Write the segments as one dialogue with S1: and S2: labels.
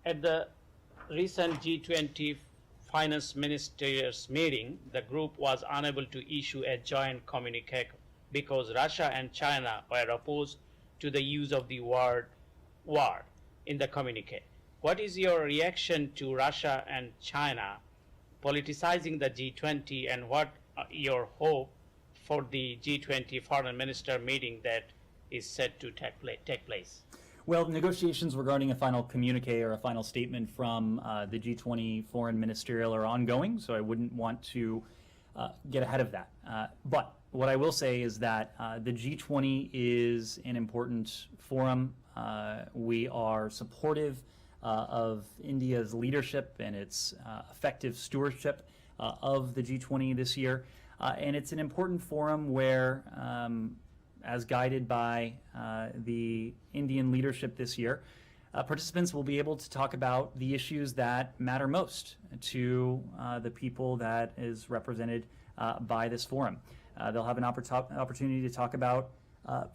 S1: At the recent G20 finance ministers meeting, the group was unable to issue a joint communique because Russia and China were opposed to the use of the word war in the communique. What is your reaction to Russia and China politicizing the G20, and what your hope for the G20 foreign minister meeting that is set to take place?
S2: Well, negotiations regarding a final communique or a final statement from the G20 foreign ministerial are ongoing, so I wouldn't want to get ahead of that. But what I will say is that the G20 is an important forum. We are supportive of India's leadership and its effective stewardship of the G20 this year. And it's an important forum where, as guided by the Indian leadership this year, participants will be able to talk about the issues that matter most to the people that is represented by this forum. They'll have an opportunity to talk about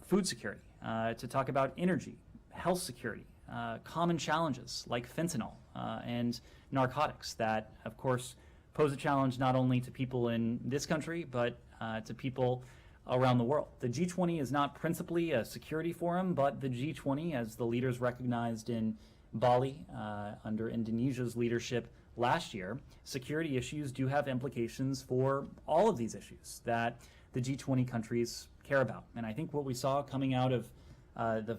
S2: food security, to talk about energy, health security, common challenges like fentanyl and narcotics that, of course, pose a challenge not only to people in this country, but to people around the world. The G20 is not principally a security forum, but the G20, as the leaders recognized in Bali under Indonesia's leadership last year, security issues do have implications for all of these issues that the G20 countries care about. And I think what we saw coming out of the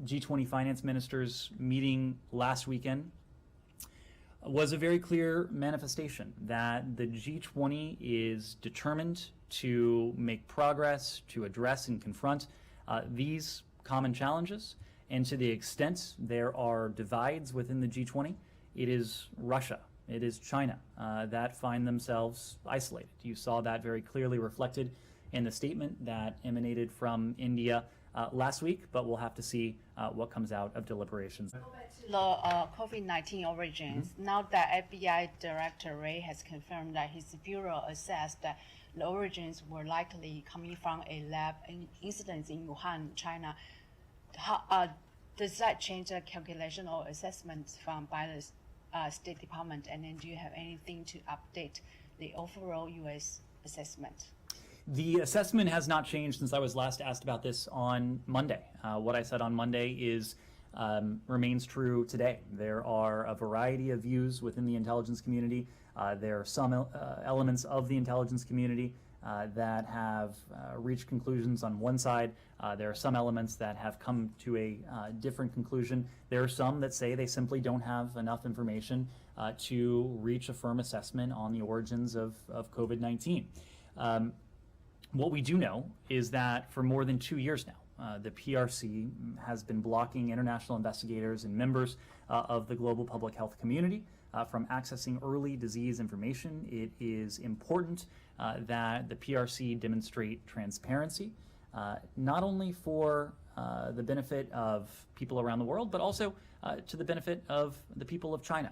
S2: G20 finance ministers meeting last weekend was a very clear manifestation that the G20 is determined to make progress, to address and confront these common challenges. And to the extent there are divides within the G20, it is Russia, it is China that find themselves isolated. You saw that very clearly reflected in the statement that emanated from India last week, but we'll have to see what comes out of deliberations.
S3: The COVID-19 origins. Now that FBI Director Wray has confirmed that his bureau assessed that the origins were likely coming from a lab incident in Wuhan, China. How does that change the calculation or assessment by the State Department? And then do you have anything to update the overall U.S. assessment?
S2: The assessment has not changed since I was last asked about this on Monday. What I said on Monday remains true today. There are a variety of views within the intelligence community. There are some elements of the intelligence community that have reached conclusions on one side. There are some elements that have come to a different conclusion. There are some that say they simply don't have enough information to reach a firm assessment on the origins of COVID-19. What we do know is that for more than 2 years now, the PRC has been blocking international investigators and members of the global public health community from accessing early disease information. It is important that the PRC demonstrate transparency, not only for the benefit of people around the world, but also to the benefit of the people of China.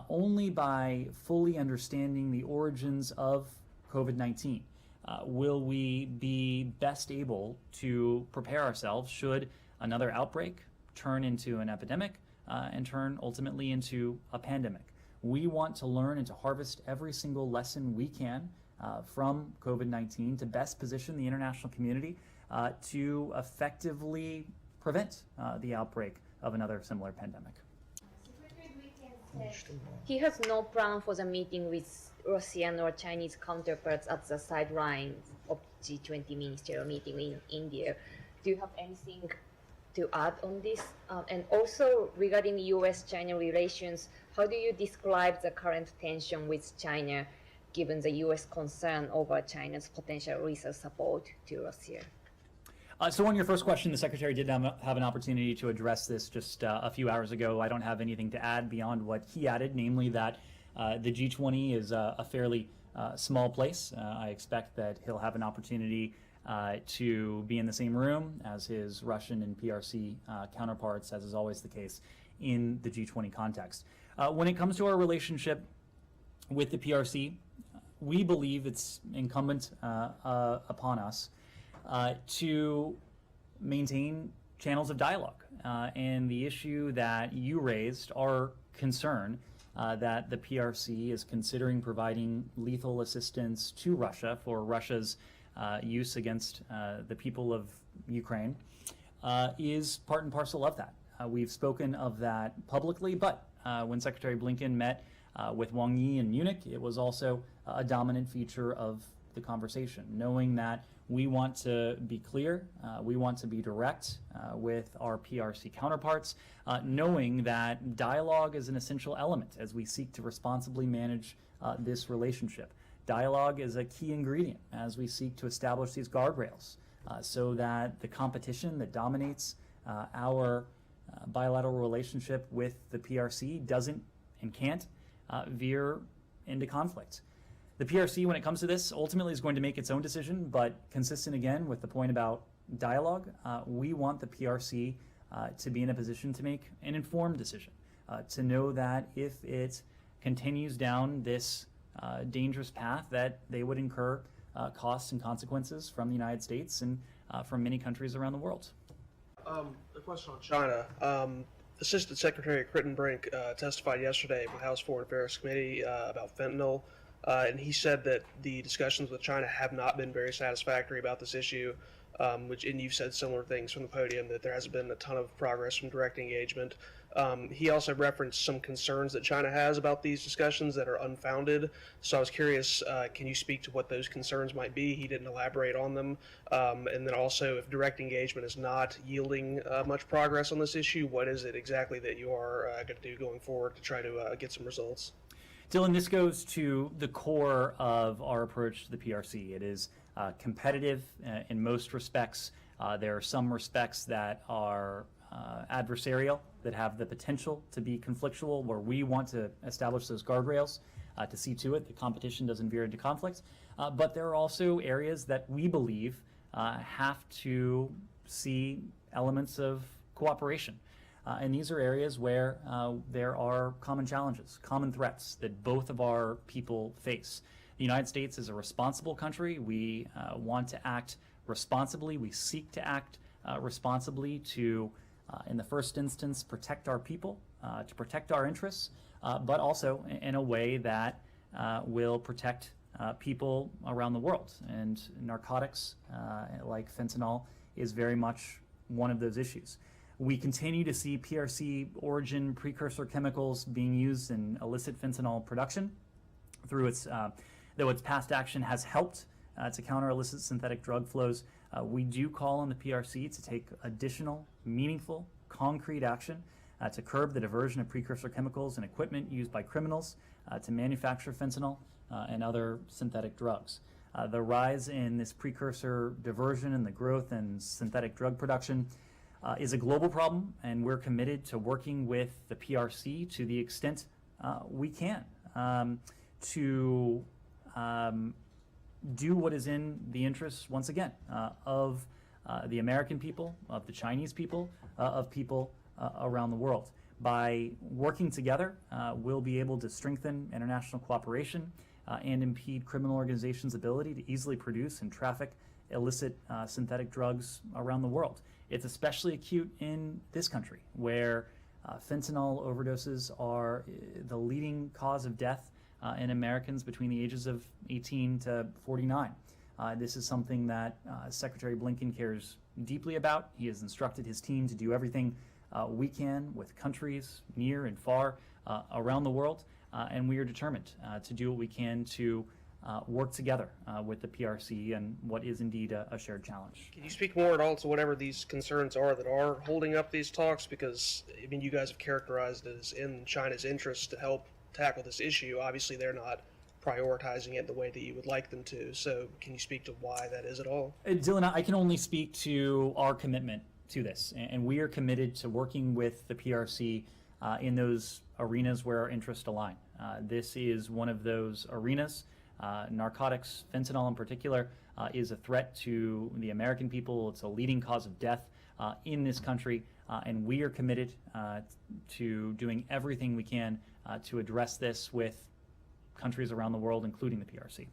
S2: Only by fully understanding the origins of COVID-19 will we be best able to prepare ourselves should another outbreak turn into an epidemic and turn ultimately into a pandemic. We want to learn and to harvest every single lesson we can from COVID-19 to best position the international community to effectively prevent the outbreak of another similar pandemic.
S4: He has no plan for the meeting with Russian or Chinese counterparts at the sidelines of G20 ministerial meeting in India. Do you have anything to add on this? And also regarding U.S.-China relations, how do you describe the current tension with China, given the U.S. concern over China's potential research support to Russia?
S2: So on your first question, the Secretary did have an opportunity to address this just a few hours ago. I don't have anything to add beyond what he added, namely that the G20 is a fairly small place. I expect that he'll have an opportunity to be in the same room as his Russian and PRC counterparts, as is always the case in the G20 context. When it comes to our relationship with the PRC, we believe it's incumbent upon us to maintain channels of dialogue. And the issue that you raised are concern that the PRC is considering providing lethal assistance to Russia for Russia's use against the people of Ukraine is part and parcel of that. We've spoken of that publicly, but when Secretary Blinken met with Wang Yi in Munich, it was also a dominant feature of the conversation, knowing that we want to be clear, we want to be direct with our PRC counterparts, knowing that dialogue is an essential element as we seek to responsibly manage this relationship. Dialogue is a key ingredient as we seek to establish these guardrails so that the competition that dominates our bilateral relationship with the PRC doesn't and can't veer into conflict. The PRC, when it comes to this, ultimately is going to make its own decision, but consistent again with the point about dialogue, we want the PRC to be in a position to make an informed decision, to know that if it continues down this dangerous path, that they would incur costs and consequences from the United States and from many countries around the world.
S5: A question on China. Assistant Secretary Crittenbrink testified yesterday with the House Foreign Affairs Committee about fentanyl, and he said that the discussions with China have not been very satisfactory about this issue, and you've said similar things from the podium, that there hasn't been a ton of progress from direct engagement. He also referenced some concerns that China has about these discussions that are unfounded. So I was curious, can you speak to what those concerns might be? He didn't elaborate on them. And then also, if direct engagement is not yielding much progress on this issue, what is it exactly that you are going to do going forward to try to get some results?
S2: Dylan, this goes to the core of our approach to the PRC. It is competitive in most respects. There are some respects that are adversarial, that have the potential to be conflictual, where we want to establish those guardrails to see to it that competition doesn't veer into conflict. But there are also areas that we believe have to see elements of cooperation. And these are areas where there are common challenges, common threats that both of our people face. The United States is a responsible country. We want to act responsibly. We seek to act responsibly to, in the first instance, protect our people, to protect our interests, but also in a way that will protect people around the world. And narcotics, like fentanyl, is very much one of those issues. We continue to see PRC origin precursor chemicals being used in illicit fentanyl production. Through its, though its past action has helped to counter illicit synthetic drug flows, we do call on the PRC to take additional, meaningful, concrete action to curb the diversion of precursor chemicals and equipment used by criminals to manufacture fentanyl and other synthetic drugs. The rise in this precursor diversion and the growth in synthetic drug production is a global problem, and we're committed to working with the PRC to the extent we can to do what is in the interests, once again, of the American people, of the Chinese people, of people around the world. By working together, we'll be able to strengthen international cooperation and impede criminal organizations' ability to easily produce and traffic illicit synthetic drugs around the world. It's especially acute in this country, where fentanyl overdoses are the leading cause of death in Americans between the ages of 18 to 49. This is something that Secretary Blinken cares deeply about. He has instructed his team to do everything we can with countries near and far around the world, and we are determined to do what we can to work together with the PRC and what is indeed a shared challenge.
S5: Can you speak more at all to whatever these concerns are that are holding up these talks? Because, I mean, you guys have characterized it as in China's interest to help tackle this issue. Obviously, they're not prioritizing it the way that you would like them to. So can you speak to why that is at all?
S2: Dylan, I can only speak to our commitment to this, and we are committed to working with the PRC in those arenas where our interests align. This is one of those arenas. Narcotics, fentanyl in particular, is a threat to the American people. It's a leading cause of death in this country, and we are committed to doing everything we can to address this with countries around the world, including the PRC.